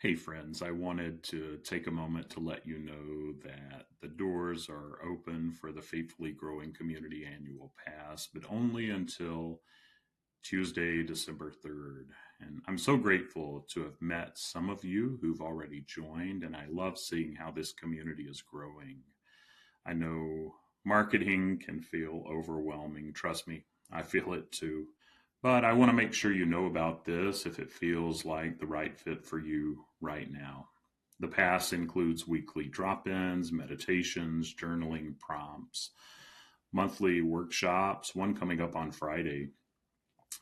Hey friends, I wanted to take a moment to let you know that the doors are open for the Faithfully Growing Community Annual Pass, but only until Tuesday, December 3rd. And I'm so grateful to have met some of you who've already joined, and I love seeing how this community is growing. I know marketing can feel overwhelming. Trust me, I feel it too. But I want to make sure you know about this if it feels like the right fit for you right now. The pass includes weekly drop ins, meditations, journaling prompts, monthly workshops, one coming up on Friday,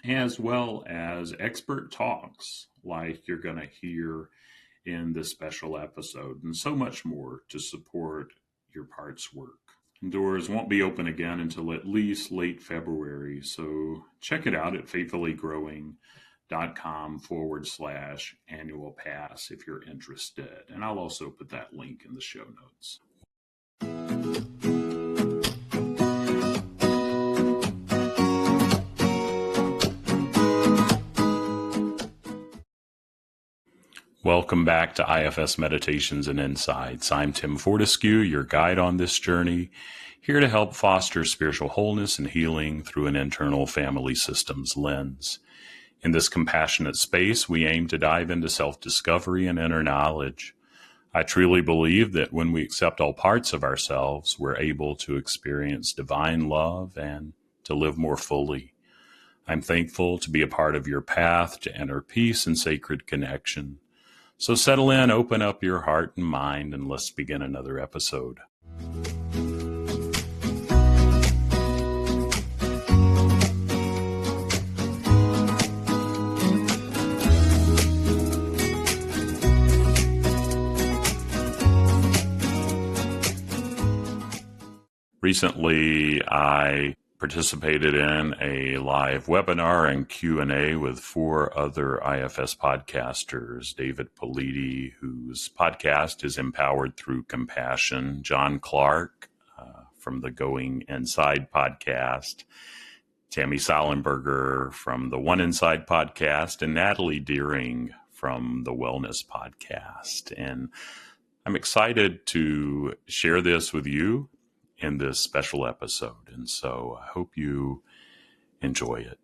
as well as expert talks like you're going to hear in this special episode, and so much more to support your part's work. Doors won't be open again until at least late February, so check it out at faithfullygrowing.com/annual pass if you're interested. And I'll also put that link in the show notes. Welcome back to IFS Meditations and Insights. I'm Tim Fortescue, your guide on this journey, here to help foster spiritual wholeness and healing through an internal family systems lens. In this compassionate space, we aim to dive into self-discovery and inner knowledge. I truly believe that when we accept all parts of ourselves, we're able to experience divine love and to live more fully. I'm thankful to be a part of your path to inner peace and sacred connection. So settle in, open up your heart and mind, and let's begin another episode. Recently, I participated in a live webinar and Q&A with 4 other IFS podcasters: David Politi, whose podcast is Empowered Through Compassion; John Clark from the Going Inside podcast; Tammy Salenberger from the One Inside podcast; and Natalie Deering from the Wellness podcast. And I'm excited to share this with you in this special episode. And so I hope you enjoy it.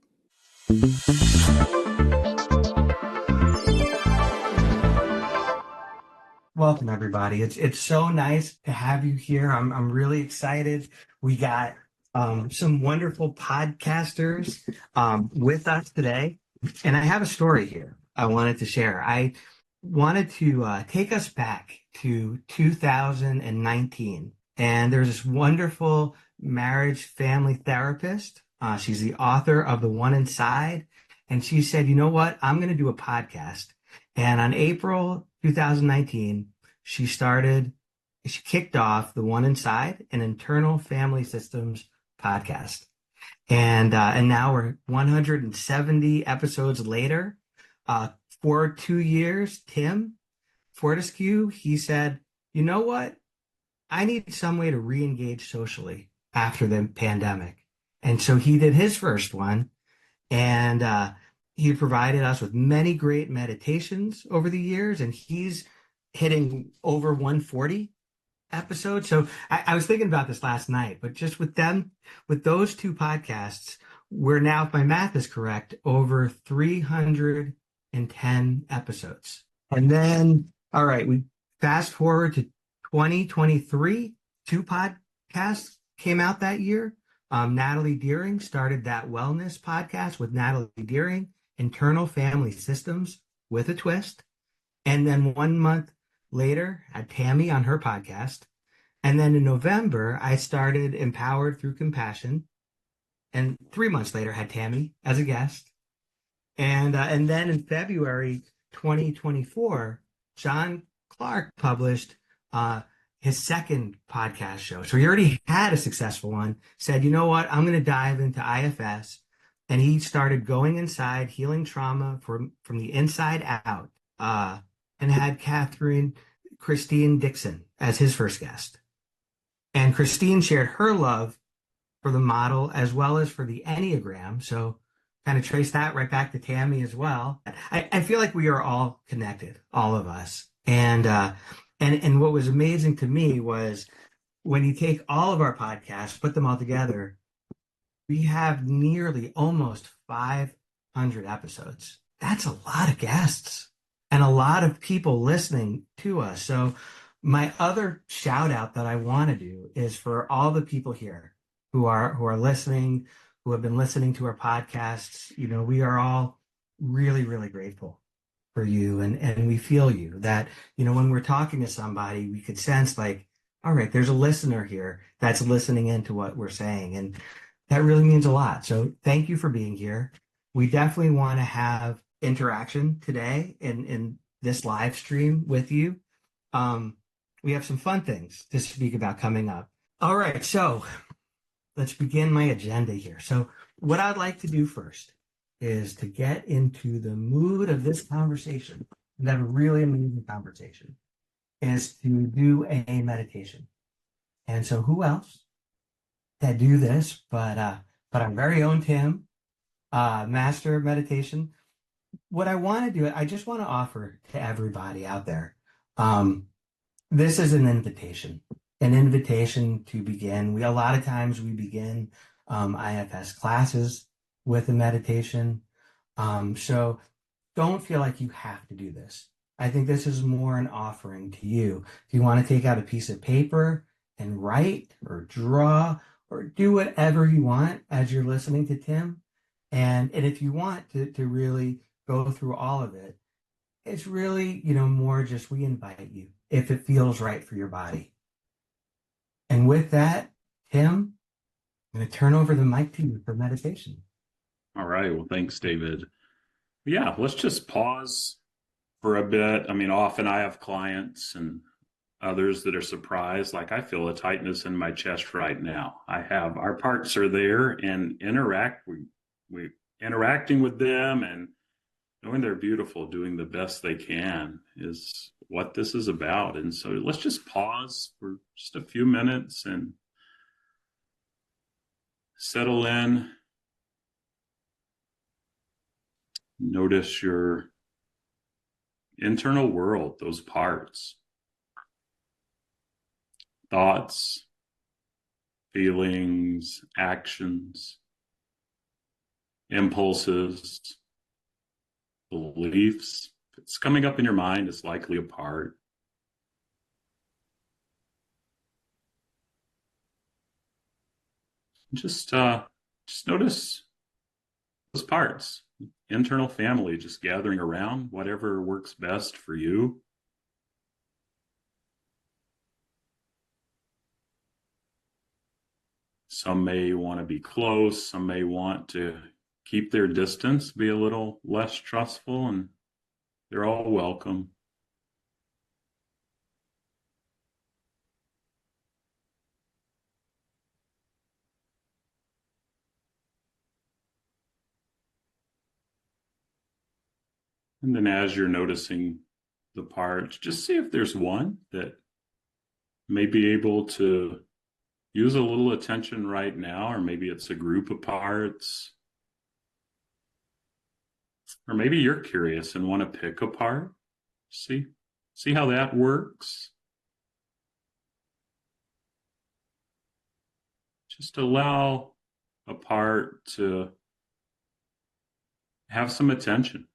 Welcome, everybody. It's so nice to have you here. I'm really excited. We got some wonderful podcasters with us today, and I have a story here I wanted to share. I wanted to take us back to 2019, and there's this wonderful marriage family therapist. She's the author of The One Inside, and she said, "You know what? I'm going to do a podcast." And on April 2019, she kicked off The One Inside, an internal family systems podcast. And now we're 170 episodes later. For 2 years, Tim Fortescue, he said, "You know what? I need some way to re-engage socially after the pandemic." And so he did his first one, and he provided us with many great meditations over the years, and he's hitting over 140 episodes. So I was thinking about this last night, but just with those 2 podcasts, we're now, if my math is correct, over 310 episodes. And then, all right, we fast forward to 2023, 2 podcasts came out that year. Natalie Deering started That Wellness podcast with Natalie Deering, Internal Family Systems with a Twist. And then 1 month later, had Tammy on her podcast. And then in November, I started Empowered Through Compassion. And 3 months later, had Tammy as a guest. And then in February 2024, John Clark published his second podcast show. So he already had a successful one, said, "You know what? I'm going to dive into IFS." And he started Going Inside, Healing Trauma from the Inside Out, and had Christine Dixon as his first guest. And Christine shared her love for the model as well as for the Enneagram. So kind of trace that right back to Tammy as well. I feel like we are all connected, all of us. And what was amazing to me was when you take all of our podcasts, put them all together, we have nearly almost 500 episodes. That's a lot of guests and a lot of people listening to us. So my other shout out that I want to do is for all the people here who are listening, who have been listening to our podcasts. You know, we are all really, really grateful for you, and we feel you that, you know, when we're talking to somebody, we could sense like, all right, there's a listener here that's listening into what we're saying. And that really means a lot. So thank you for being here. We definitely want to have interaction today in this live stream with you. Um, we have some fun things to speak about coming up. All right, so let's begin my agenda here. So what I'd like to do first is to get into the mood of this conversation and have a really amazing conversation is to do a meditation. And so who else that do this but our very own Tim, master of meditation. What I want to do, I just want to offer to everybody out there. Um, this is an invitation to begin. We a lot of times we begin IFS classes with a meditation. So don't feel like you have to do this. I think this is more an offering to you. If you want to take out a piece of paper and write or draw or do whatever you want as you're listening to Tim, and if you want to really go through all of it, it's really, you know, more just we invite you if it feels right for your body. And with that, Tim, I'm going to turn over the mic to you for meditation. All right. Well, thanks, David. Yeah, let's just pause for a bit. I mean, often I have clients and others that are surprised, like I feel a tightness in my chest right now. I have our parts are there and we interacting with them and knowing they're beautiful, doing the best they can is what this is about. And so let's just pause for just a few minutes and settle in. Notice your internal world, those parts, thoughts, feelings, actions, impulses, beliefs. If it's coming up in your mind, it's likely a part. Just notice those parts. Internal family just gathering around, whatever works best for you. Some may want to be close, some may want to keep their distance, be a little less trustful, and they're all welcome. And then as you're noticing the parts, just see if there's one that may be able to use a little attention right now, or maybe it's a group of parts. Or maybe you're curious and want to pick a part. See how that works. Just allow a part to have some attention.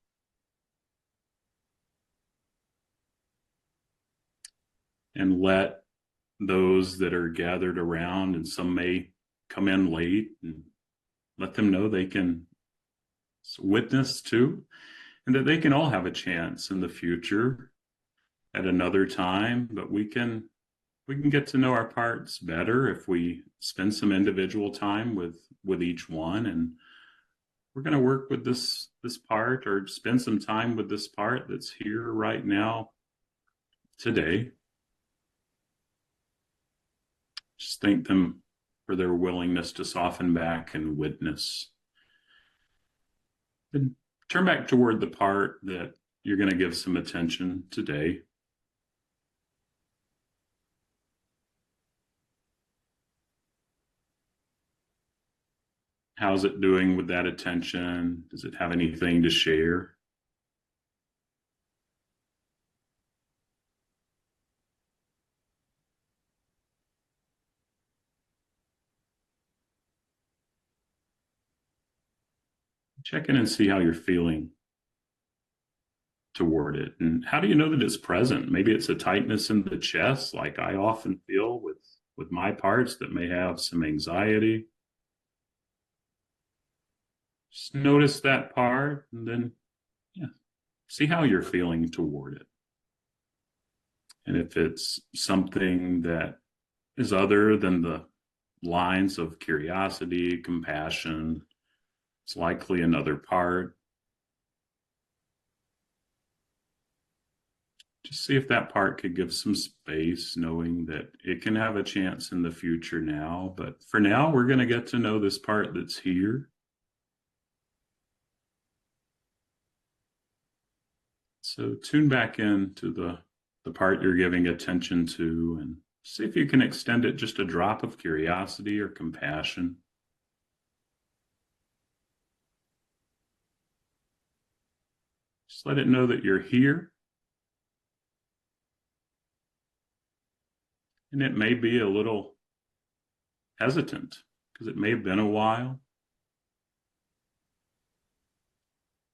And let those that are gathered around, and some may come in late, and let them know they can witness too, and that they can all have a chance in the future at another time. But we can get to know our parts better if we spend some individual time with each one. And we're going to work with this part, or spend some time with this part that's here right now today. Just thank them for their willingness to soften back and witness. And turn back toward the part that you're going to give some attention today. How's it doing with that attention? Does it have anything to share? Check in and see how you're feeling toward it. And how do you know that it's present? Maybe it's a tightness in the chest, like I often feel with my parts that may have some anxiety. Just notice that part and then, yeah, see how you're feeling toward it. And if it's something that is other than the lines of curiosity, compassion, it's likely another part. Just see if that part could give some space, knowing that it can have a chance in the future now. But for now, we're going to get to know this part that's here. So tune back into the part you're giving attention to and see if you can extend it just a drop of curiosity or compassion. Just let it know that you're here. And it may be a little hesitant because it may have been a while.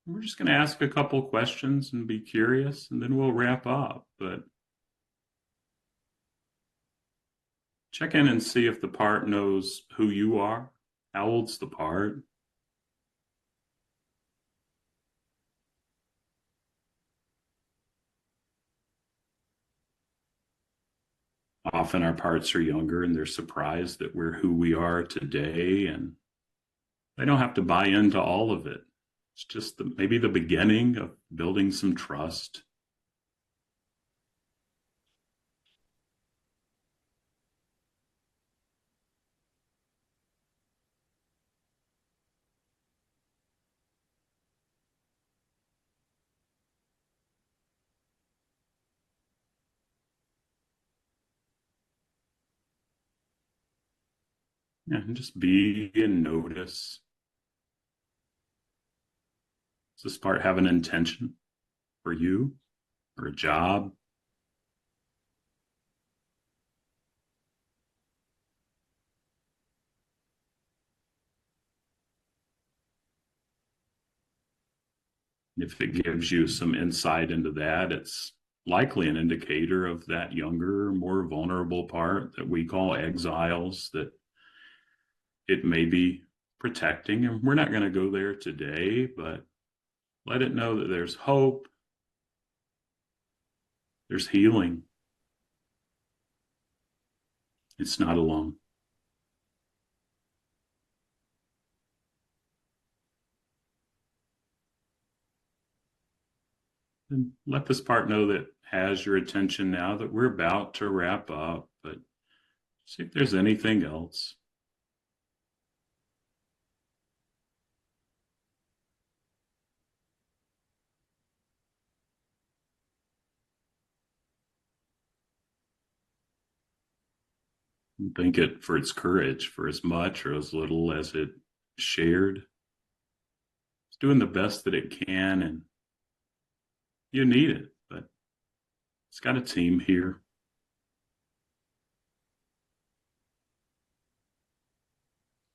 We're just going to ask a couple questions and be curious, and then we'll wrap up. But check in and see if the part knows who you are. How old's the part? Often our parts are younger and they're surprised that we're who we are today, and they don't have to buy into all of it. It's just maybe the beginning of building some trust. Yeah, and just be and notice. Does this part have an intention for you or a job? If it gives you some insight into that, it's likely an indicator of that younger, more vulnerable part that we call exiles that it may be protecting. And we're not going to go there today, but let it know that there's hope, there's healing. It's not alone. And let this part know that has your attention now, that we're about to wrap up, but see if there's anything else. And thank it for its courage, for as much or as little as it shared. It's doing the best that it can, and you need it, but it's got a team here.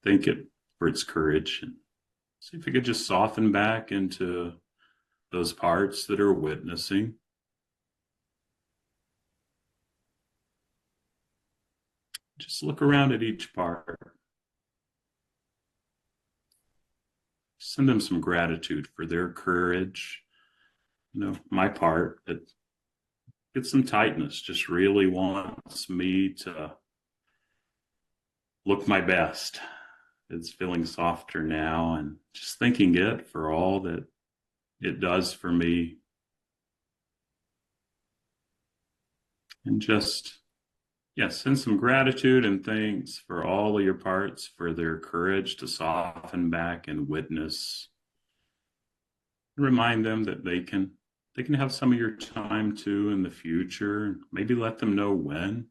Thank it for its courage, and see if it could just soften back into those parts that are witnessing. Just look around at each part. Send them some gratitude for their courage. You know, my part that gets some tightness just really wants me to look my best. It's feeling softer now, and just thanking it for all that it does for me. And just, yeah, send some gratitude and thanks for all of your parts for their courage to soften back and witness. Remind them that they can have some of your time too in the future. Maybe let them know when.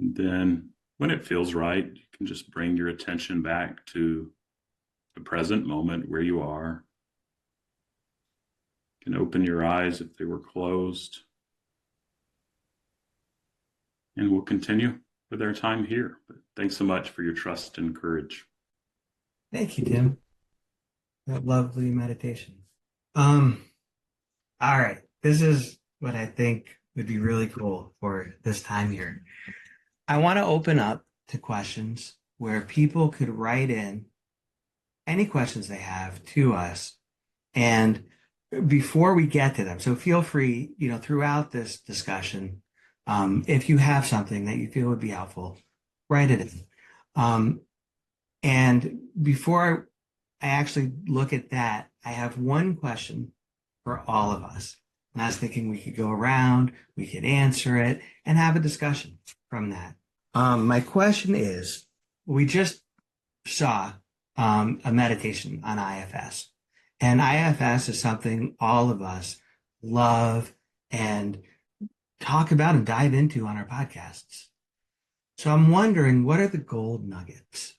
And then when it feels right, you can just bring your attention back to the present moment where you are. You can open your eyes if they were closed. And we'll continue with our time here. But thanks so much for your trust and courage. Thank you, Tim. That lovely meditation. All right. This is what I think would be really cool for this time here. I want to open up to questions where people could write in any questions they have to us. And before we get to them, so feel free, throughout this discussion, if you have something that you feel would be helpful, write it in. And before I actually look at that, I have one question for all of us. And I was thinking we could go around, we could answer it, and have a discussion from that. My question is, we just saw a meditation on IFS. And IFS is something all of us love and talk about and dive into on our podcasts. So I'm wondering, what are the gold nuggets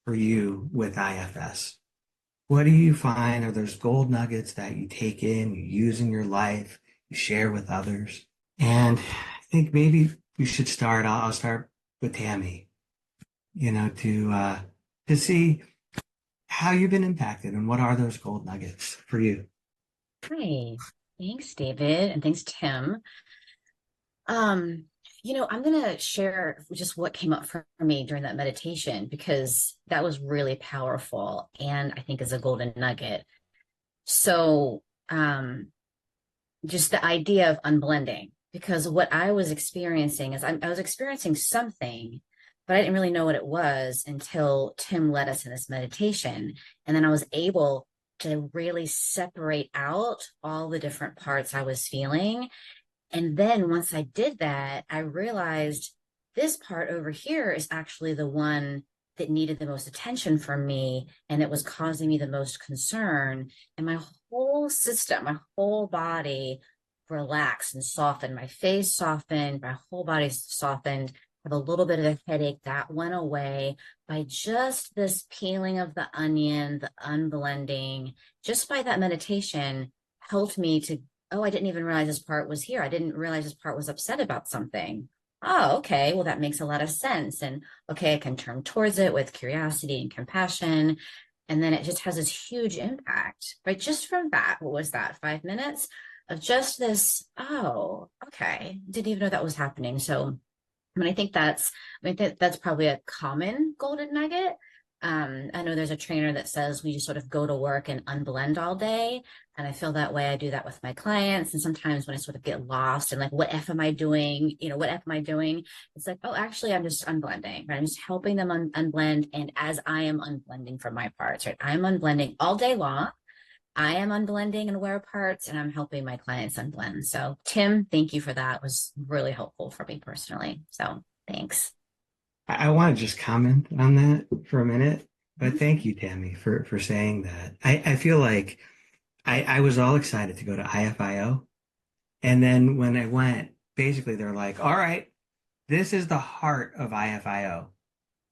for you with IFS? What do you find are those gold nuggets that you take in, you use in your life, you share with others? And I think maybe we should start, I'll start with Tammy, to see how you've been impacted and what are those gold nuggets for you? Hi, thanks, David, and thanks, Tim. I'm going to share just what came up for me during that meditation because that was really powerful and I think is a golden nugget. So, just the idea of unblending, because what I was experiencing is I was experiencing something, but I didn't really know what it was until Tim led us in this meditation. And then I was able to really separate out all the different parts I was feeling. And then once I did that, I realized this part over here is actually the one that needed the most attention from me and that was causing me the most concern. And my whole system, my whole body relaxed and softened. My face softened, my whole body softened. I have a little bit of a headache that went away by just this peeling of the onion, the unblending, just by that meditation helped me to, oh, I didn't even realize this part was here. I didn't realize this part was upset about something. Oh, okay. Well, that makes a lot of sense. And okay, I can turn towards it with curiosity and compassion. And then it just has this huge impact, right? Just from that, what was that, 5 minutes of just this, oh, okay. Didn't even know that was happening. So I think that's probably a common golden nugget. I know there's a trainer that says we just sort of go to work and unblend all day. And I feel that way. I do that with my clients. And sometimes when I sort of get lost and like, what F am I doing? What F am I doing? It's like, oh, actually, I'm just unblending, right? I'm just helping them unblend. And as I am unblending from my parts, right? I'm unblending all day long. I am unblending and aware parts, and I'm helping my clients unblend. So Tim, thank you for that. It was really helpful for me personally. So thanks. I want to just comment on that for a minute, but thank you, Tammy, for saying that. I feel like I was all excited to go to IFIO. And then when I went, basically they're like, all right, this is the heart of IFIO.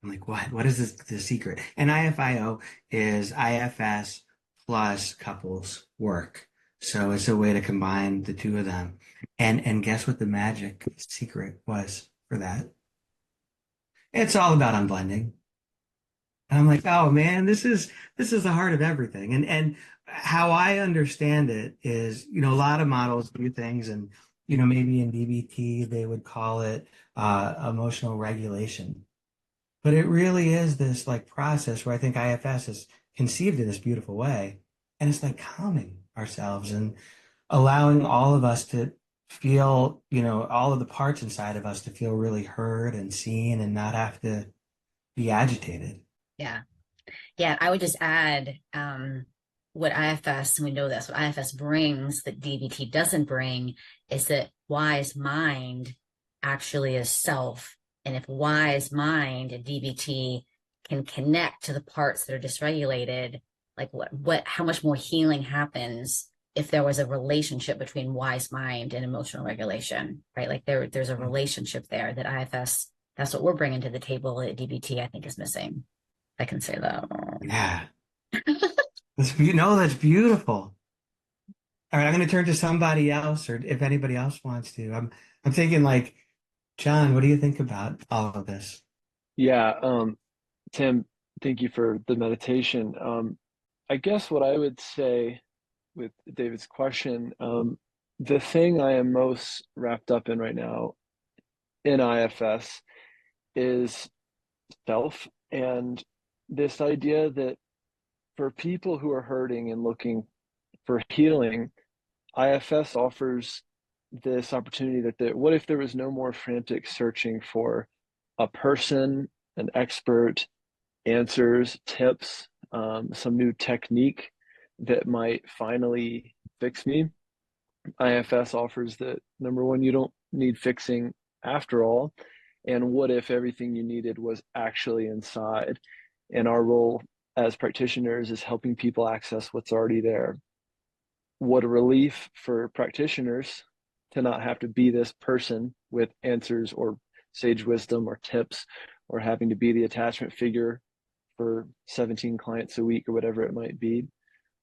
I'm like, what? What is this, the secret? And IFIO is IFS plus couples work. So it's a way to combine the two of them. And guess what the magic secret was for that? It's all about unblending. And I'm like, oh man, this is the heart of everything. And how I understand it is, a lot of models do things and, maybe in DBT, they would call it emotional regulation. But it really is this like process where I think IFS is conceived in this beautiful way. And it's like calming ourselves and allowing all of us to feel, all of the parts inside of us to feel really heard and seen and not have to be agitated. Yeah. Yeah. I would just add what IFS, and we know this, what IFS brings that DBT doesn't bring is that wise mind actually is self. And if wise mind and DBT can connect to the parts that are dysregulated, like how much more healing happens if there was a relationship between wise mind and emotional regulation, right? Like there's a relationship there that IFS that's what we're bringing to the table at DBT, I think is missing. I can say that. Yeah. That's beautiful. All right, I'm going to turn to somebody else, or if anybody else wants to. I'm thinking like, John, what do you think about all of this? Yeah, Tim, thank you for the meditation. I guess what I would say with David's question, the thing I am most wrapped up in right now in IFS is self, and this idea that for people who are hurting and looking for healing, IFS offers this opportunity what if there was no more frantic searching for a person, an expert, answers, tips, some new technique that might finally fix me. IFS offers that number one, you don't need fixing after all. And what if everything you needed was actually inside? And our role as practitioners is helping people access what's already there. What a relief for practitioners to not have to be this person with answers or sage wisdom or tips, or having to be the attachment figure for 17 clients a week or whatever it might be.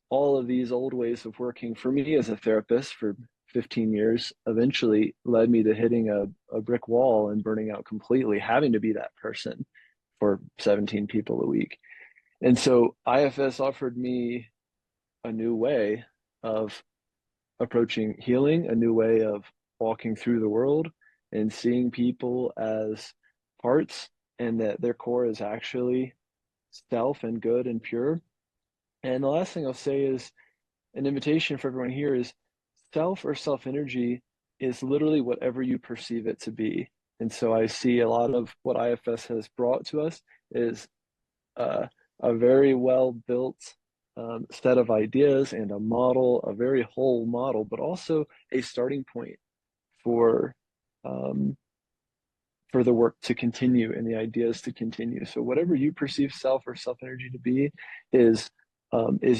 All of these old ways of working for me as a therapist for 15 years eventually led me to hitting a brick wall and burning out completely, having to be that person for 17 people a week. And so IFS offered me a new way of approaching healing, a new way of walking through the world and seeing people as parts, and that their core is actually self and good and pure. And the last thing I'll say is an invitation for everyone here is self or self energy is literally whatever you perceive it to be. And so I see a lot of what IFS has brought to us is a very well built set of ideas and a model, a very whole model, but also a starting point for for the work to continue and the ideas to continue. So whatever you perceive self or self energy to be is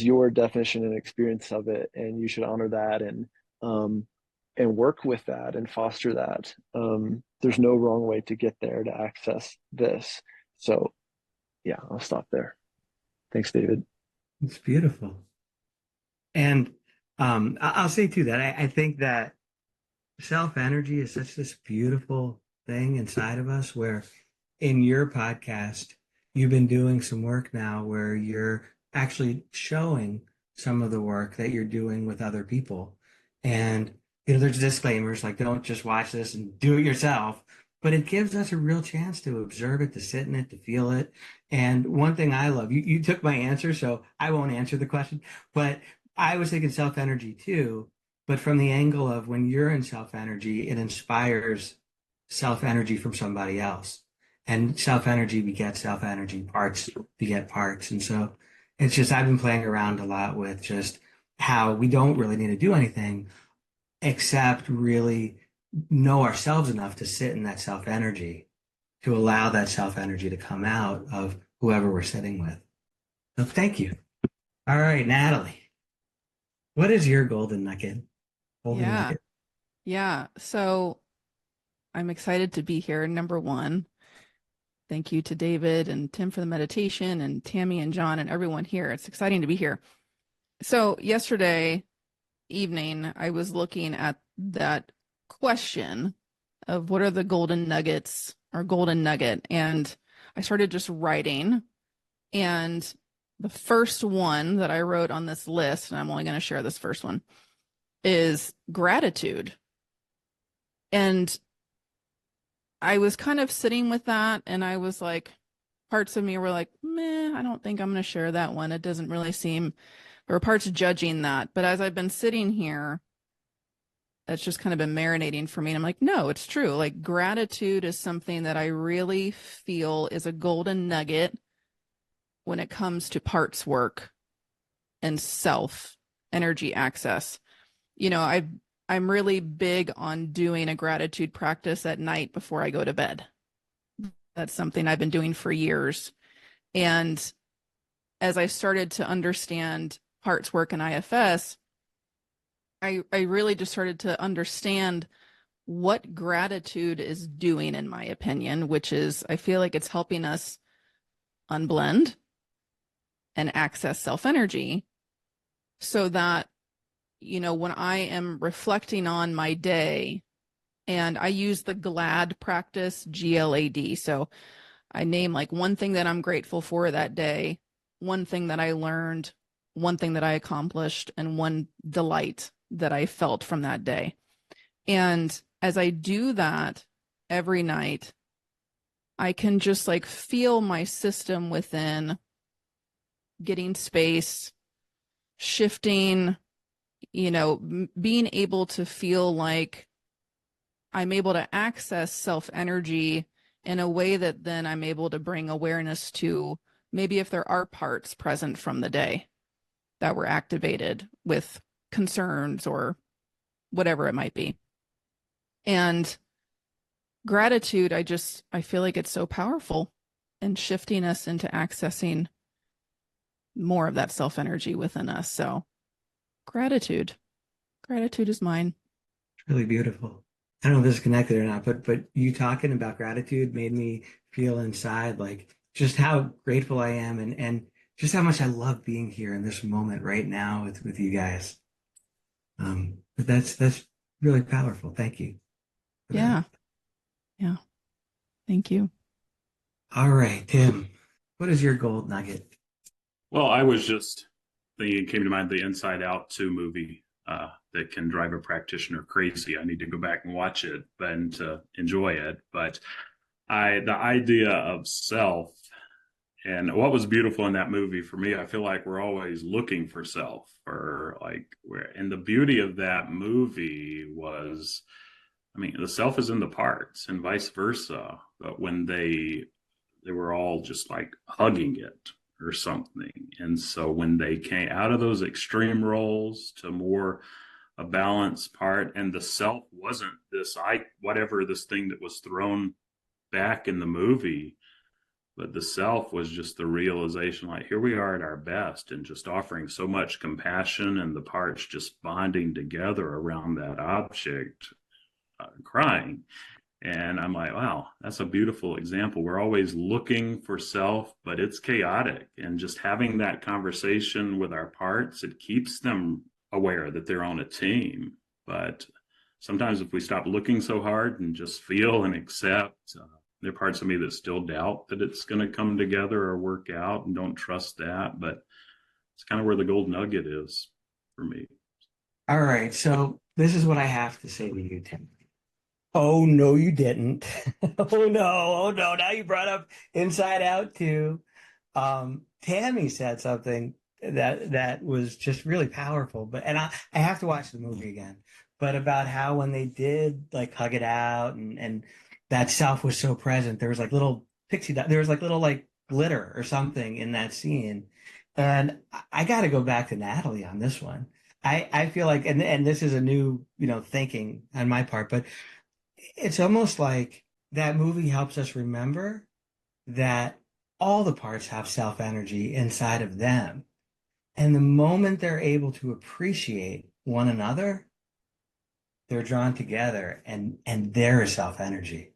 your definition and experience of it, and you should honor that and work with that and foster that. There's no wrong way to get there to access this. So yeah, I'll stop there. Thanks, David. It's beautiful. And I'll say too that I think that self energy is such this beautiful thing inside of us, where in your podcast, you've been doing some work now where you're actually showing some of the work that you're doing with other people. And, there's disclaimers like, don't just watch this and do it yourself, but it gives us a real chance to observe it, to sit in it, to feel it. And one thing I love, you took my answer, so I won't answer the question, but I was thinking self energy too, but from the angle of when you're in self energy, it inspires self energy from somebody else. And self energy begets self energy, parts beget parts. And so it's just, I've been playing around a lot with just how we don't really need to do anything except really know ourselves enough to sit in that self energy, to allow that self energy to come out of whoever we're sitting with. So thank you. All right, Natalie, what is your golden nugget? Golden nugget. Yeah. So I'm excited to be here. Number one, thank you to David and Tim for the meditation, and Tammy and John and everyone here. It's exciting to be here. So yesterday evening, I was looking at that question of what are the golden nuggets or golden nugget, and I started just writing. And the first one that I wrote on this list, and I'm only going to share this first one, is gratitude. And I was kind of sitting with that, and I was like, parts of me were like, meh, I don't think I'm going to share that one. It doesn't really seem, or parts judging that. But as I've been sitting here, that's just kind of been marinating for me. And I'm like, no, it's true. Like, gratitude is something that I really feel is a golden nugget when it comes to parts work and self energy access. I'm really big on doing a gratitude practice at night before I go to bed. That's something I've been doing for years. And as I started to understand parts work in IFS, I really just started to understand what gratitude is doing, in my opinion, which is I feel like it's helping us unblend and access self-energy so that, when I am reflecting on my day, and I use the GLAD practice, GLAD. So I name like one thing that I'm grateful for that day, one thing that I learned, one thing that I accomplished, and one delight that I felt from that day. And as I do that every night, I can just like feel my system within getting space, shifting, being able to feel like I'm able to access self-energy in a way that then I'm able to bring awareness to maybe if there are parts present from the day that were activated with concerns or whatever it might be. And gratitude, I feel like it's so powerful in shifting us into accessing more of that self-energy within us. So gratitude is mine. It's really beautiful. I don't know if this is connected or not, but you talking about gratitude made me feel inside like just how grateful I am and just how much I love being here in this moment right now with you guys. But that's really powerful. Thank you for Yeah. that. Yeah. Thank you. All right, Tim, what is your gold nugget? Well, I was just thinking, it came to mind the Inside Out 2 movie that can drive a practitioner crazy. I need to go back and watch it and to enjoy it. But the idea of self and what was beautiful in that movie for me, I feel like we're always looking for self, or like and the beauty of that movie was, I mean, the self is in the parts and vice versa. But when they were all just like hugging it or something. And so when they came out of those extreme roles to more a balanced part, and the self wasn't whatever this thing that was thrown back in the movie, but the self was just the realization, like, here we are at our best and just offering so much compassion, and the parts just bonding together around that object, crying. And I'm like, wow, that's a beautiful example. We're always looking for self, but it's chaotic. And just having that conversation with our parts, it keeps them aware that they're on a team. But sometimes if we stop looking so hard and just feel and accept, there are parts of me that still doubt that it's going to come together or work out and don't trust that. But it's kind of where the gold nugget is for me. All right, so this is what I have to say to you, Tim. Oh, no, you didn't. Oh, no. Oh, no. Now you brought up Inside Out too. Tammy said something that was just really powerful, and I have to watch the movie again, but about how when they did like hug it out and that self was so present, there was like little there was like little like glitter or something in that scene. And I got to go back to Natalie on this one. I feel like, and this is a new, thinking on my part, but it's almost like that movie helps us remember that all the parts have self energy inside of them. And the moment they're able to appreciate one another, they're drawn together and there is self energy.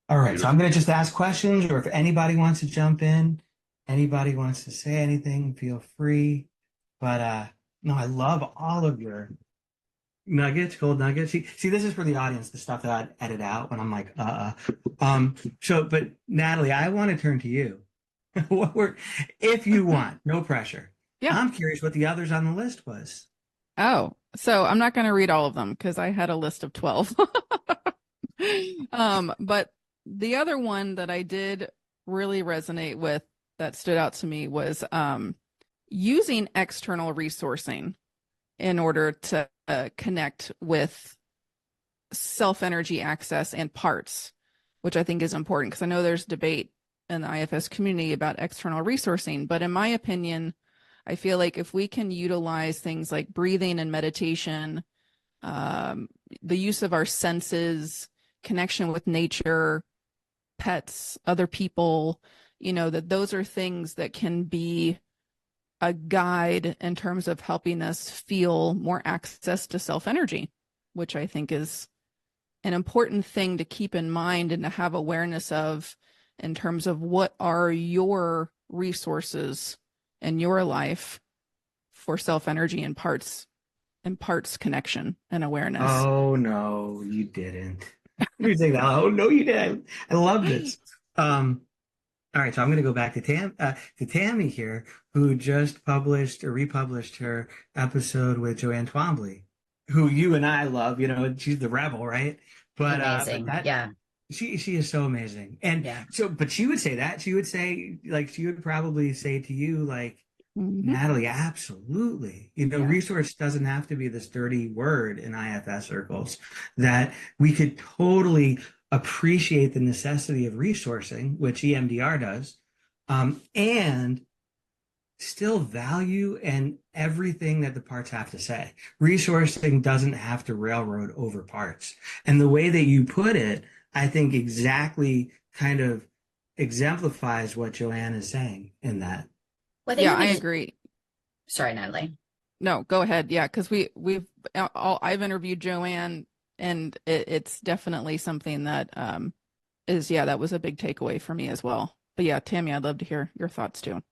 All right. So I'm going to just ask questions, or if anybody wants to jump in, anybody wants to say anything, feel free. But no, I love all of your nuggets, gold nuggets. See, this is for the audience, the stuff that I'd edit out when I'm like, but Natalie, I want to turn to you. If you want, no pressure. Yeah. I'm curious what the others on the list was. Oh, so I'm not going to read all of them because I had a list of 12. But the other one that I did really resonate with that stood out to me was using external resourcing in order to connect with self-energy access and parts, which I think is important because I know there's debate in the IFS community about external resourcing. But in my opinion, I feel like if we can utilize things like breathing and meditation, the use of our senses, connection with nature, pets, other people, that those are things that can be a guide in terms of helping us feel more access to self-energy, which I think is an important thing to keep in mind and to have awareness of in terms of what are your resources in your life for self energy and parts connection and awareness. Oh no, you didn't. You say that. Oh no, you didn't. I love this. All right, so I'm going to go back to Tammy here, who just published or republished her episode with Joanne Twombly, who you and I love. You know, she's the rebel, right? But Amazing. but that Yeah. she is so amazing. And Yeah. so, but she would say that she would say like she would probably say to you like, Natalie, absolutely. You know, Yeah. resource doesn't have to be this dirty word in IFS circles, that we could totally appreciate the necessity of resourcing, which EMDR does, and still value and everything that the parts have to say. Resourcing doesn't have to railroad over parts. And the way that you put it, I think exactly kind of exemplifies what Joanne is saying in that. Well, Yeah, I agree. Sorry, Natalie. No, go ahead. Yeah, because I've interviewed Joanne, and it's definitely something that that was a big takeaway for me as well. But yeah, Tammy, I'd love to hear your thoughts too.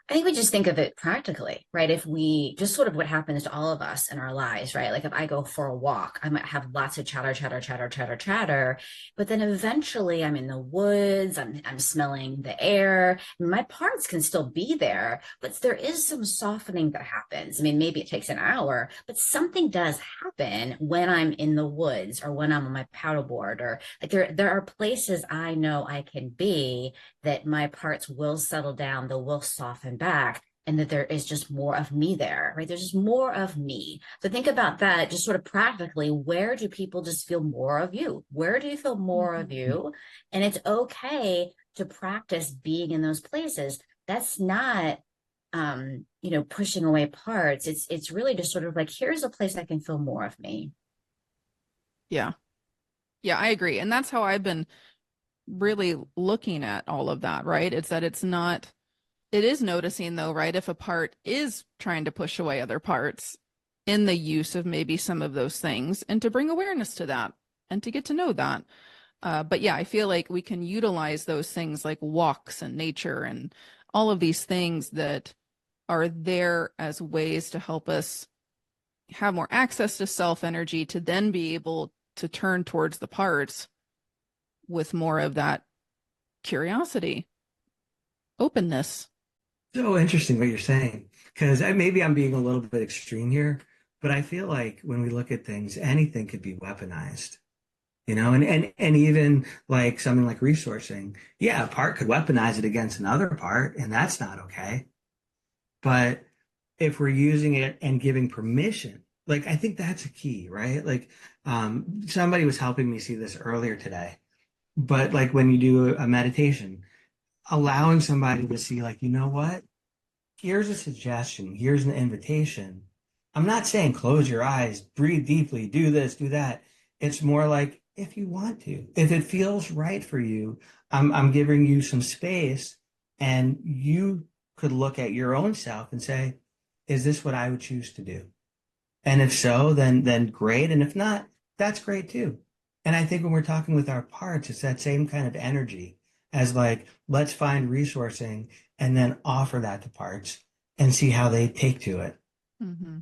I think we just think of it practically, right? If we just sort of what happens to all of us in our lives, right? Like if I go for a walk, I might have lots of chatter, but then eventually I'm in the woods, I'm smelling the air. My parts can still be there, but there is some softening that happens. I mean, maybe it takes an hour, but something does happen when I'm in the woods or when I'm on my paddleboard, or like there are places I know I can be that my parts will settle down, they will soften back, and that there is just more of me there, right? There's just more of me. So think about that just sort of practically. Where do people just feel more of you? Where do you feel more of you? And it's okay to practice being in those places. That's not, pushing away parts. It's really just sort of like, here's a place I can feel more of me. Yeah. Yeah, I agree. And that's how I've been really looking at all of that, right? It's that it is noticing though, right? If a part is trying to push away other parts in the use of maybe some of those things, and to bring awareness to that and to get to know that. But yeah, I feel like we can utilize those things like walks and nature and all of these things that are there as ways to help us have more access to self energy, to then be able to turn towards the parts with more of that curiosity, openness. So interesting what you're saying, because maybe I'm being a little bit extreme here, but I feel like when we look at things, anything could be weaponized, you know, and even like something like resourcing. Yeah, a part could weaponize it against another part, and that's not okay. But if we're using it and giving permission, like I think that's a key, right? Like somebody was helping me see this earlier today, but like when you do a meditation, allowing somebody to see, like, you know what? Here's a suggestion. Here's an invitation. I'm not saying close your eyes, breathe deeply, do this, do that. It's more like if you want to, if it feels right for you, I'm giving you some space, and you could look at your own self and say, is this what I would choose to do? And if so, then great. And if not, that's great too. And I think when we're talking with our parts, it's that same kind of energy as like, let's find resourcing and then offer that to parts and see how they take to it. Mm-hmm.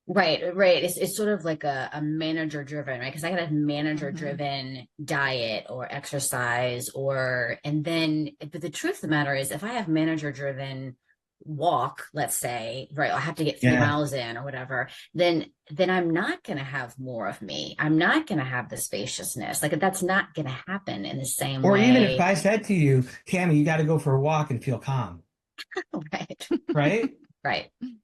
Right. It's sort of like a manager driven, right? Because I got a manager driven diet or exercise, but the truth of the matter is, if I have manager driven walk, let's say, right, I have to get 3 miles in or whatever, then I'm not going to have more of me. I'm not going to have the spaciousness. Like that's not going to happen in the same way. Or even if I said to you, Tammy, you got to go for a walk and feel calm. Right. Right.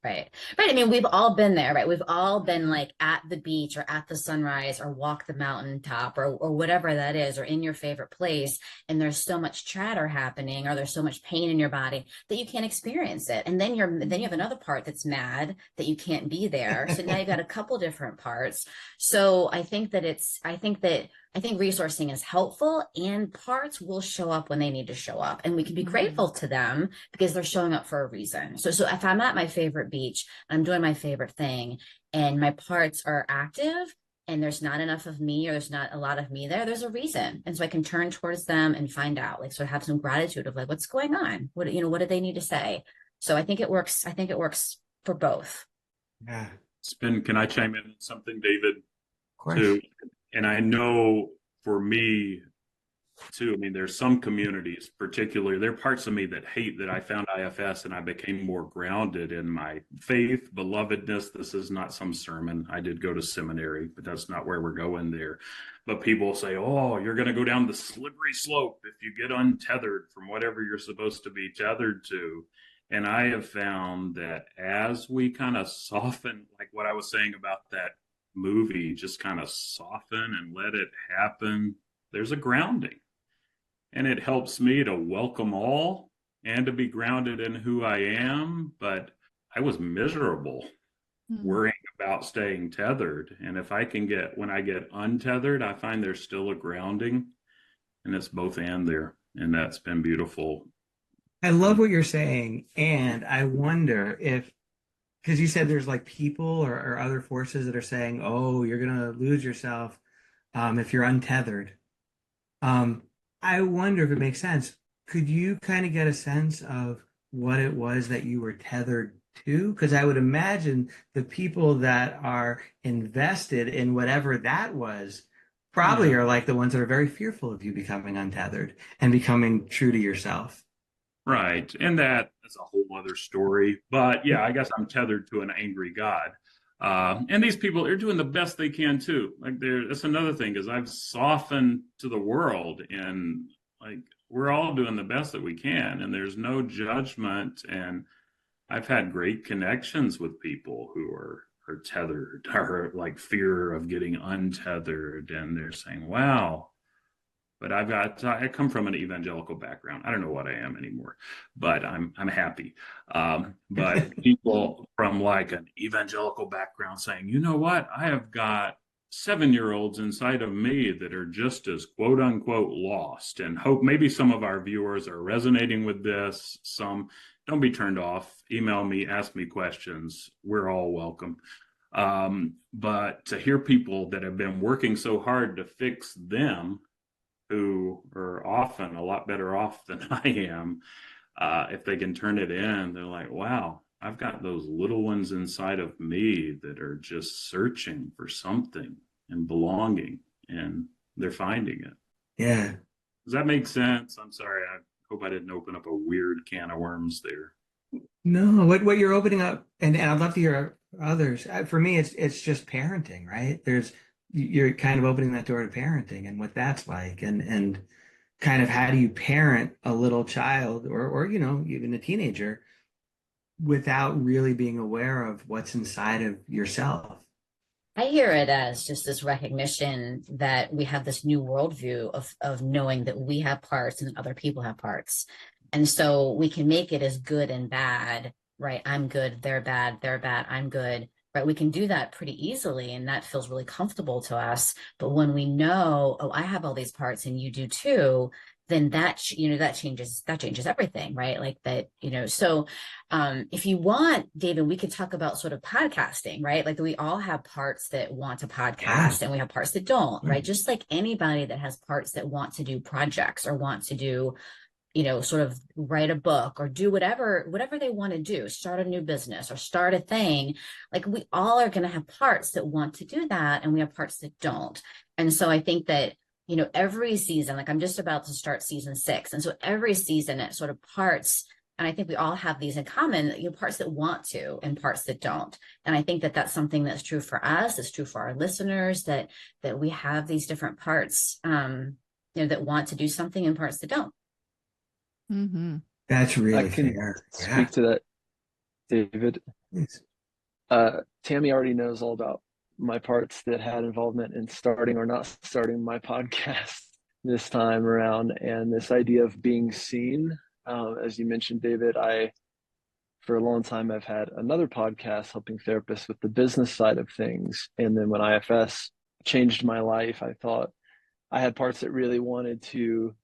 Right. I mean, we've all been there, right? We've all been like at the beach or at the sunrise or walk the mountaintop or whatever that is, or in your favorite place. And there's so much chatter happening, or there's so much pain in your body that you can't experience it. And then you have another part that's mad that you can't be there. So now you've got a couple different parts. So I think resourcing is helpful, and parts will show up when they need to show up, and we can be grateful to them because they're showing up for a reason. So if I'm at my favorite beach, I'm doing my favorite thing, and my parts are active, and there's not enough of me, or there's not a lot of me there, there's a reason. And so I can turn towards them and find out, like, sort of have some gratitude of like, what's going on? What, what do they need to say? So I think it works. I think it works for both. Yeah, Can I chime in on something, David, of course. too? And I know for me, too, I mean, there's some communities, particularly, there are parts of me that hate that I found IFS and I became more grounded in my faith, belovedness. This is not some sermon. I did go to seminary, but that's not where we're going there. But people say, oh, you're going to go down the slippery slope if you get untethered from whatever you're supposed to be tethered to. And I have found that as we kind of soften, like what I was saying about that movie, just kind of soften and let it happen, there's a grounding. And it helps me to welcome all and to be grounded in who I am. But I was miserable worrying about staying tethered. And if I can when I get untethered, I find there's still a grounding, and it's both and there. And that's been beautiful. I love what you're saying. And I wonder if, because you said there's like people or other forces that are saying, oh, you're going to lose yourself if you're untethered. I wonder if it makes sense. Could you kind of get a sense of what it was that you were tethered to? Because I would imagine the people that are invested in whatever that was probably are like the ones that are very fearful of you becoming untethered and becoming true to yourself. Right. And that is a whole other story. But yeah, I guess I'm tethered to an angry God. And these people are doing the best they can too. Like that's another thing, is I've softened to the world, and like we're all doing the best that we can, and there's no judgment. And I've had great connections with people who are tethered, or like fear of getting untethered, and they're saying, "Wow." But I come from an evangelical background. I don't know what I am anymore, but I'm happy. But people from like an evangelical background saying, you know what, I have got 7-year-olds inside of me that are just as quote unquote lost, and hope maybe some of our viewers are resonating with this. Some, don't be turned off. Email me, ask me questions. We're all welcome. But to hear people that have been working so hard to fix them, who are often a lot better off than I am, if they can turn it in, they're like, wow, I've got those little ones inside of me that are just searching for something and belonging, and they're finding it. Yeah. Does that make sense? I'm sorry. I hope I didn't open up a weird can of worms there. No, what you're opening up, and I'd love to hear others. For me, it's just parenting, right? You're kind of opening that door to parenting and what that's like, and kind of how do you parent a little child or even a teenager without really being aware of what's inside of yourself. I hear it as just this recognition that we have this new worldview of knowing that we have parts and other people have parts. And so we can make it as good and bad, right? I'm good, they're bad, I'm good, right? We can do that pretty easily, and that feels really comfortable to us. But when we know, oh, I have all these parts and you do too, then that changes everything, right? Like that, so if you want, David, we could talk about sort of podcasting, right? Like we all have parts that want to podcast and we have parts that don't, right? Just like anybody that has parts that want to do projects or want to do, sort of write a book or do whatever they want to do, start a new business or start a thing. Like we all are going to have parts that want to do that, and we have parts that don't. And so I think that, every season, like I'm just about to start season 6. And so every season it sort of parts, and I think we all have these in common, parts that want to and parts that don't. And I think that that's something that's true for us, it's true for our listeners, that we have these different parts, that want to do something and parts that don't. Mm-hmm. That's really I can fair. speak to that, David. Yes. Tammy already knows all about my parts that had involvement in starting or not starting my podcast this time around, and this idea of being seen. As you mentioned, David, for a long time, I've had another podcast helping therapists with the business side of things. And then when IFS changed my life, I thought I had parts that really wanted to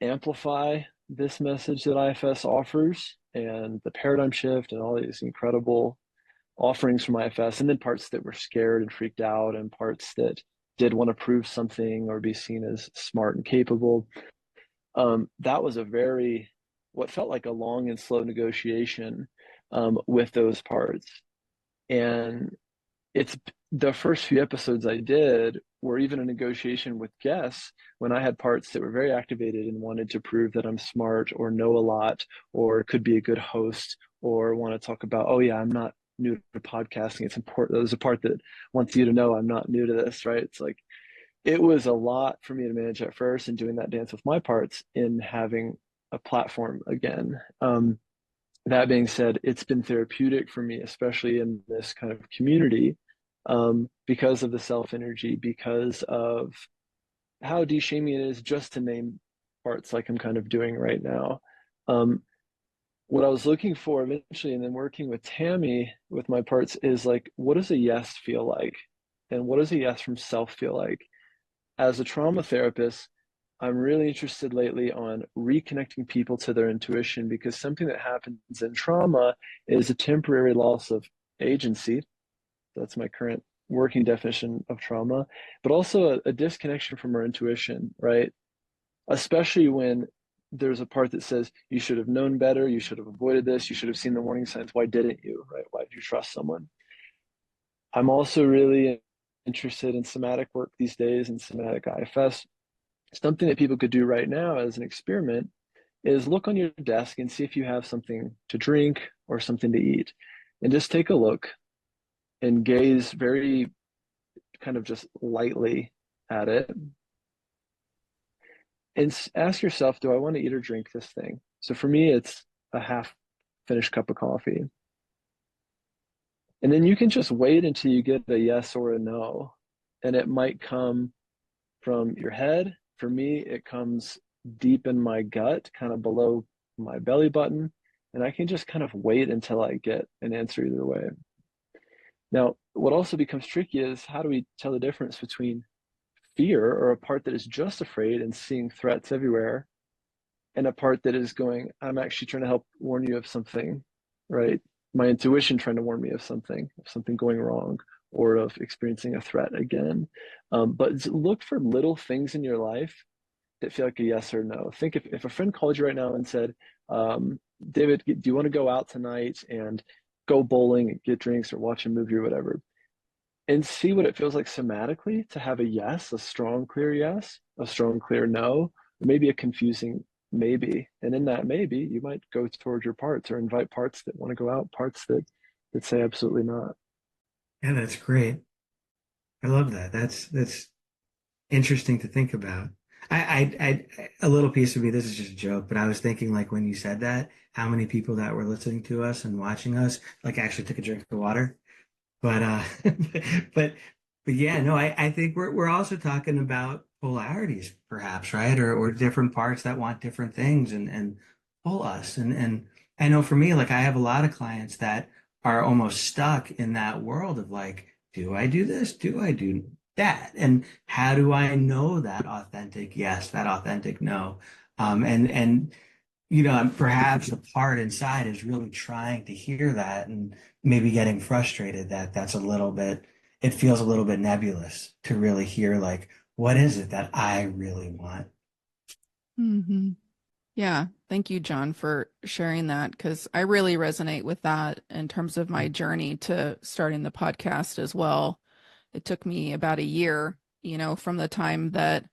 amplify this message that IFS offers and the paradigm shift and all these incredible offerings from IFS, and then parts that were scared and freaked out, and parts that did want to prove something or be seen as smart and capable. That was what felt like a long and slow negotiation with those parts. And it's the first few episodes I did were even a negotiation with guests when I had parts that were very activated and wanted to prove that I'm smart or know a lot or could be a good host or want to talk about, oh yeah, I'm not new to podcasting. It's important. There's a part that wants you to know I'm not new to this, right? It's like, it was a lot for me to manage at first and doing that dance with my parts in having a platform again. That being said, it's been therapeutic for me, especially in this kind of community, because of the self energy, because of how de-shaming it is just to name parts like I'm kind of doing right now. What I was looking for eventually, and then working with Tammy with my parts, is like, what does a yes feel like? And what does a yes from self feel like? As a trauma therapist, I'm really interested lately on reconnecting people to their intuition, because something that happens in trauma is a temporary loss of agency. That's my current working definition of trauma, but also a disconnection from our intuition, right? Especially when there's a part that says, you should have known better, you should have avoided this, you should have seen the warning signs. Why didn't you, right? Why did you trust someone? I'm also really interested in somatic work these days and somatic IFS. Something that people could do right now as an experiment is look on your desk and see if you have something to drink or something to eat, and just take a look and gaze very kind of just lightly at it and ask yourself, do I want to eat or drink this thing? So for me, it's a half finished cup of coffee. And then you can just wait until you get a yes or a no. And it might come from your head. For me, it comes deep in my gut, kind of below my belly button. And I can just kind of wait until I get an answer either way. Now, what also becomes tricky is, how do we tell the difference between fear, or a part that is just afraid and seeing threats everywhere, and a part that is going, I'm actually trying to help warn you of something, right? My intuition trying to warn me of something going wrong, or of experiencing a threat again. But look for little things in your life that feel like a yes or no. Think if a friend called you right now and said, David, do you want to go out tonight and go bowling and get drinks or watch a movie or whatever? And see what it feels like somatically to have a yes, a strong, clear yes, a strong, clear no, or maybe a confusing maybe. And in that maybe, you might go towards your parts or invite parts that want to go out, parts that say absolutely not. Yeah, that's great. I love that. That's interesting to think about. A little piece of me, this is just a joke, but I was thinking, like, when you said that, how many people that were listening to us and watching us, like, actually took a drink of water. But but but yeah, no, I think we're also talking about polarities, perhaps, right? Or different parts that want different things and pull us. And I know for me, like, I have a lot of clients that are almost stuck in that world of like, do I do this? Do I do that? And how do I know that authentic yes, that authentic no? And perhaps the part inside is really trying to hear that and maybe getting frustrated that it feels a little bit nebulous to really hear, like, what is it that I really want? Mm-hmm. Yeah. Thank you, John, for sharing that, because I really resonate with that in terms of my journey to starting the podcast as well. It took me about a year, from the time that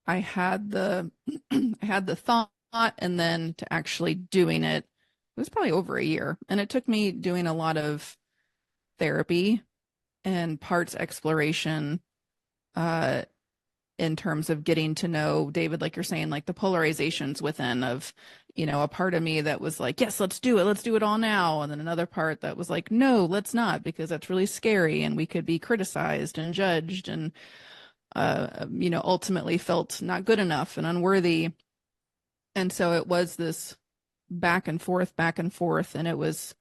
I had the I had the thought and then to actually doing it. It was probably over a year. And it took me doing a lot of therapy and parts exploration in terms of getting to know David, like you're saying, like the polarizations within of, a part of me that was like, yes, let's do it all now. And then another part that was like, no, let's not, because that's really scary and we could be criticized and judged and, ultimately felt not good enough and unworthy. And so it was this back and forth. And it was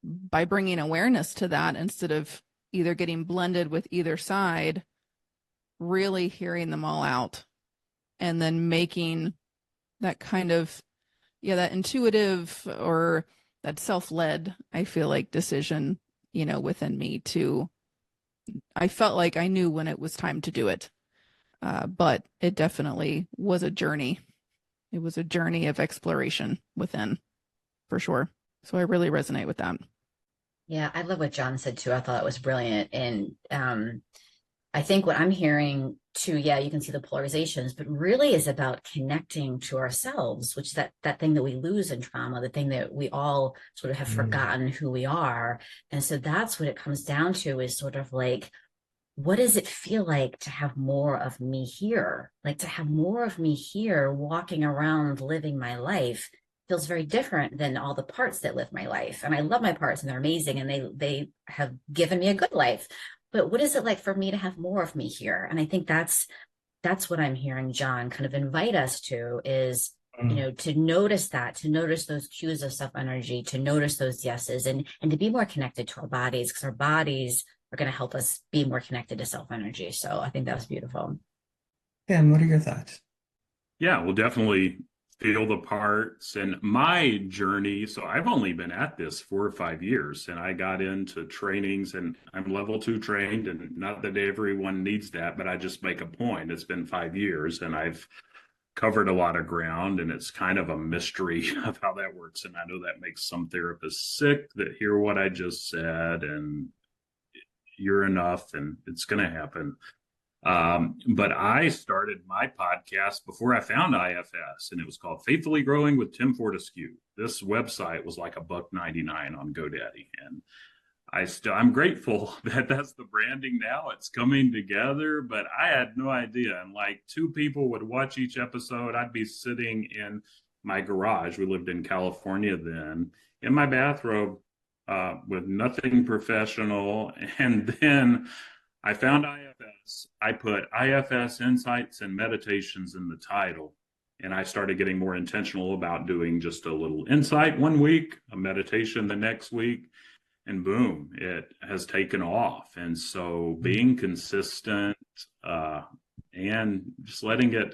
by bringing awareness to that, instead of either getting blended with either side, really hearing them all out and then making that kind of, that intuitive or that self-led, I feel like, decision within me I felt like I knew when it was time to do it. But it definitely was a journey. It was a journey of exploration within, for sure. So I really resonate with that. Yeah, I love what John said too. I thought it was brilliant. And I think what I'm hearing too, yeah, you can see the polarizations, but really is about connecting to ourselves, which is that thing that we lose in trauma, the thing that we all sort of have forgotten who we are. And so that's what it comes down to, is sort of like, what does it feel like to have more of me here? Like, to have more of me here, walking around, living my life feels very different than all the parts that live my life. And I love my parts and they're amazing and they have given me a good life. But what is it like for me to have more of me here? And I think that's what I'm hearing John kind of invite us to, is, to notice that, to notice those cues of self energy, to notice those yeses, and to be more connected to our bodies, because our bodies are going to help us be more connected to self energy. So I think that was beautiful. And what are your thoughts? Yeah, we'll definitely feel the parts. And my journey, so I've only been at this 4 or 5 years, and I got into trainings, and I'm level 2 trained, and not that everyone needs that, but I just make a point. It's been 5 years and I've covered a lot of ground, and it's kind of a mystery of how that works. And I know that makes some therapists sick that hear what I just said, and you're enough and it's going to happen. But I started my podcast before I found IFS, and it was called Faithfully Growing with Tim Fortescue. This website was like $1.99 on GoDaddy, and I'm grateful that that's the branding now. It's coming together, but I had no idea. And like 2 people would watch each episode. I'd be sitting in my garage. We lived in California then, in my bathrobe, with nothing professional. And then I found IFS. I put IFS Insights and Meditations in the title. And I started getting more intentional about doing just a little insight one week, a meditation the next week, and boom, it has taken off. And so being consistent and just letting it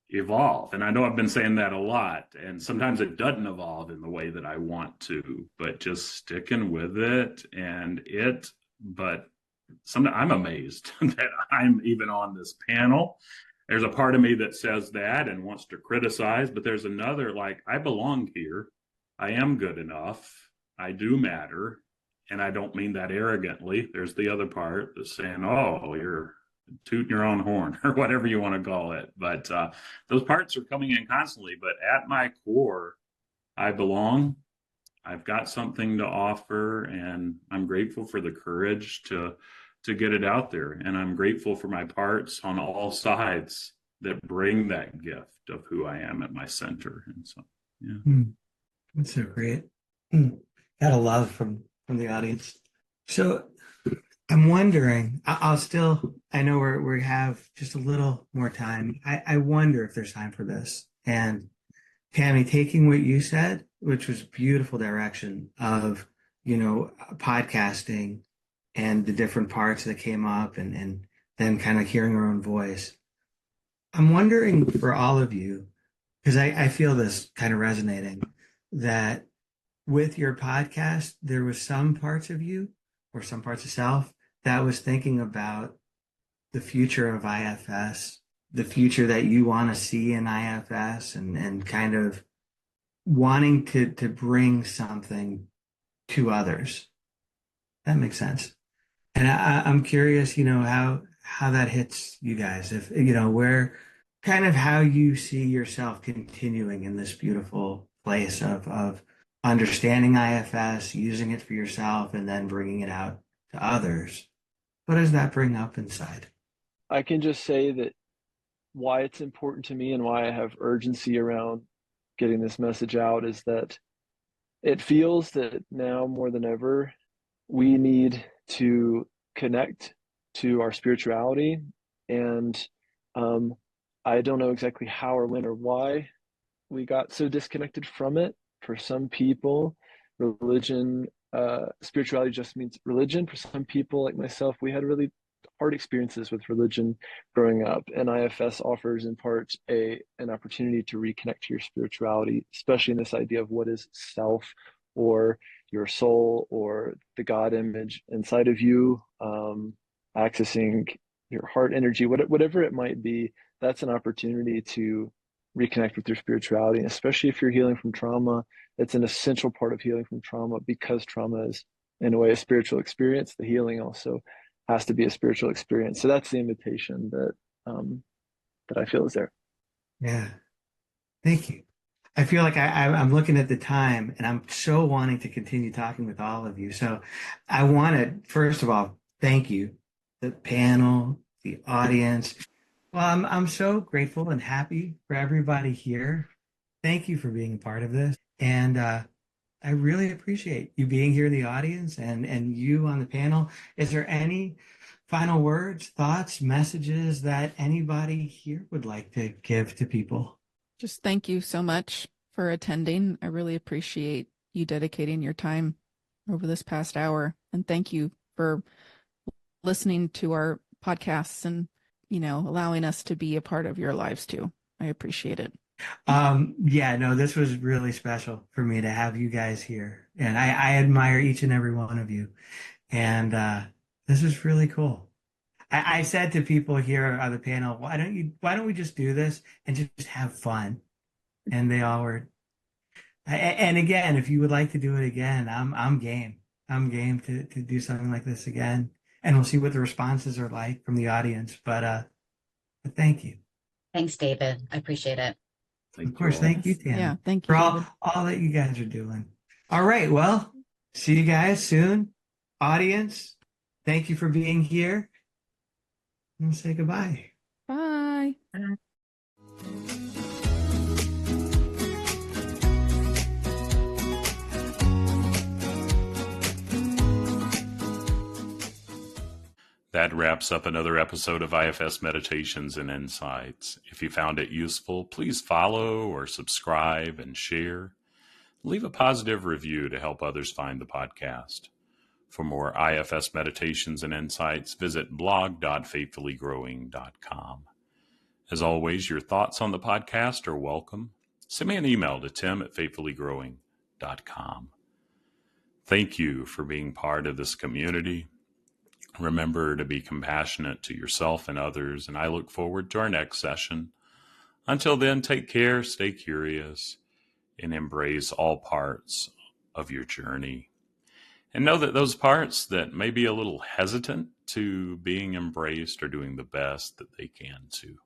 evolve. And I know I've been saying that a lot, and sometimes it doesn't evolve in the way that I want to, but just sticking with it but sometimes I'm amazed that I'm even on this panel. There's a part of me that says that and wants to criticize, but there's another, like, I belong here. I am good enough. I do matter. And I don't mean that arrogantly. There's the other part that's saying, oh, you're tooting your own horn or whatever you want to call it. But those parts are coming in constantly. But at my core, I belong. I've got something to offer, and I'm grateful for the courage to get it out there. And I'm grateful for my parts on all sides that bring that gift of who I am at my center. And so, yeah. That's so great. Got a love from the audience. So I'm wondering, I know we have just a little more time. I wonder if there's time for this. And Tammy, taking what you said, which was beautiful direction of, podcasting and the different parts that came up, and then kind of hearing our own voice. I'm wondering for all of you, because I feel this kind of resonating, that with your podcast, there was some parts of you or some parts of self that was thinking about the future of IFS, the future that you want to see in IFS, and kind of wanting to bring something to others. That makes sense. And I'm curious, how that hits you guys, if, where kind of how you see yourself continuing in this beautiful place of understanding IFS, using it for yourself, and then bringing it out to others. What does that bring up inside? I can just say that why it's important to me and why I have urgency around getting this message out is that it feels that now more than ever, we need to connect to our spirituality. And I don't know exactly how or when or why we got so disconnected from it. For some people, religion, spirituality just means religion. For some people like myself, we had really hard experiences with religion growing up, and IFS offers in part an opportunity to reconnect to your spirituality, especially in this idea of what is self, or your soul or the God image inside of you, accessing your heart energy, whatever it might be. That's an opportunity to reconnect with your spirituality. And especially if you're healing from trauma, it's an essential part of healing from trauma, because trauma is, in a way, a spiritual experience. The healing also has to be a spiritual experience. So that's the invitation that I feel is there. Yeah. Thank you. I feel like I'm looking at the time and I'm so wanting to continue talking with all of you. So I want to, first of all, thank you, the panel, the audience. Well, I'm so grateful and happy for everybody here. Thank you for being a part of this. And I really appreciate you being here in the audience and you on the panel. Is there any final words, thoughts, messages that anybody here would like to give to people? Just thank you so much for attending. I really appreciate you dedicating your time over this past hour. And thank you for listening to our podcasts and, allowing us to be a part of your lives too. I appreciate it. Yeah, no, this was really special for me to have you guys here. And I admire each and every one of you. And this is really cool. I said to people here on the panel, why don't we just do this and just have fun? And they all were. And again, if you would like to do it again, I'm game. I'm game to do something like this again. And we'll see what the responses are like from the audience. But thank you. Thanks, David. I appreciate it. Of course, thank you, Tammy. Yeah, thank you, for David. all that you guys are doing. All right, well, see you guys soon. Audience, thank you for being here. And say goodbye. Bye. That wraps up another episode of IFS Meditations and Insights. If you found it useful, please follow or subscribe and share. Leave a positive review to help others find the podcast. For more IFS Meditations and Insights, visit blog.faithfullygrowing.com. As always, your thoughts on the podcast are welcome. Send me an email to tim@faithfullygrowing.com. Thank you for being part of this community. Remember to be compassionate to yourself and others, and I look forward to our next session. Until then, take care, stay curious, and embrace all parts of your journey. And know that those parts that may be a little hesitant to being embraced are doing the best that they can to.